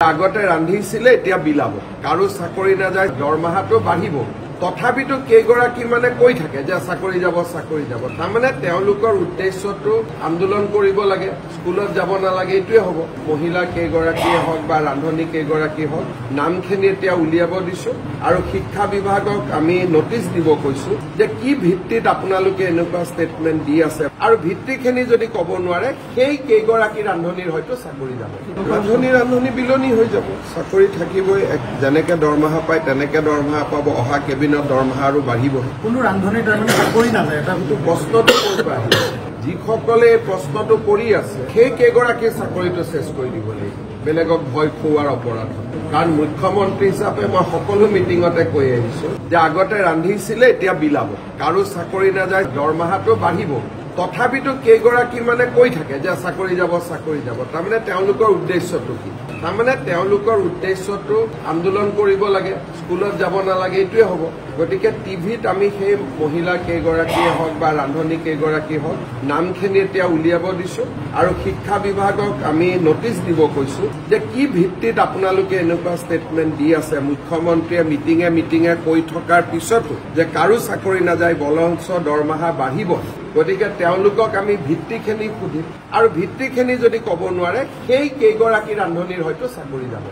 আগতে ৰান্ধিছিলে এতিয়া বিলাব কাৰো চাকৰি নাযায় দৰমহাটো বাঢ়িব তথাপিতো কেইগৰাকী মানে কৈ থাকে যে চাকৰি যাব তাৰমানে তেওঁলোকৰ উদ্দেশ্যটো আন্দোলন কৰিব লাগে স্কুলত যাব নালাগে এইটোৱে হ'ব মহিলা কেইগৰাকীয়ে হওক বা ৰান্ধনী কেইগৰাকী হওক নামখিনি এতিয়া উলিয়াব দিছো আৰু শিক্ষা বিভাগক আমি নটিচ দিব কৈছো যে কি ভিত্তিত আপোনালোকে এনেকুৱা ষ্টেটমেন্ট দি আছে আৰু ভিত্তিখিনি যদি ক'ব নোৱাৰে সেই কেইগৰাকী ৰান্ধনীৰ হয়তো চাকৰি যাব ৰান্ধনী বিলনি হৈ যাব চাকৰি থাকিবই যেনেকে দৰমহা পায় তেনেকে দৰমহা পাব অহা কেবিনেট দৰমহা আৰু বাঢ়িব কোনো ৰান্ধনী তাৰমানে চাকৰি নাযায় এটা প্ৰশ্নটো কৰিব আহিছে যিসকলে এই প্ৰশ্নটো কৰি আছে সেই কেইগৰাকী চাকৰিটো চেষ্টা কৰি দিব লাগিব বেলেগক ভয় খুওৱাৰ অপৰাধ কাৰণ মুখ্যমন্ত্ৰী হিচাপে মই সকলো মিটিঙতে কৈ আহিছো যে আগতে ৰান্ধিছিলে এতিয়া বিলাব কাৰো চাকৰি নাযায় দৰমহাটো বাঢ়িব তথাপিতো কেইগৰাকী মানে কৈ থাকে যে চাকৰি যাব তাৰমানে তেওঁলোকৰ উদ্দেশ্যটো কি তাৰমানে তেওঁলোকৰ উদ্দেশ্যটো আন্দোলন কৰিব লাগে স্কুলত যাব নালাগে এইটোৱে হ'ব গতিকে টিভিত আমি সেই মহিলা কেইগৰাকীয়ে হওক বা ৰান্ধনী কেইগৰাকী হওক নামখিনি এতিয়া উলিয়াব দিছো আৰু শিক্ষা বিভাগক আমি নটিচ দিব কৈছো যে কি ভিত্তিত আপোনালোকে এনেকুৱা ষ্টেটমেন্ট দি আছে মুখ্যমন্ত্ৰীয়ে মিটিঙে কৈ থকাৰ পিছতো যে কাৰো চাকৰি নাযায় বলঞ্চ দৰমহা বাঢ়িব গতিকে তেওঁলোকক আমি ভিত্তিখিনি সুধিম আৰু ভিত্তিখিনি যদি ক'ব নোৱাৰে সেই কেইগৰাকী ৰান্ধনীৰ হয়তো চাকৰি যাব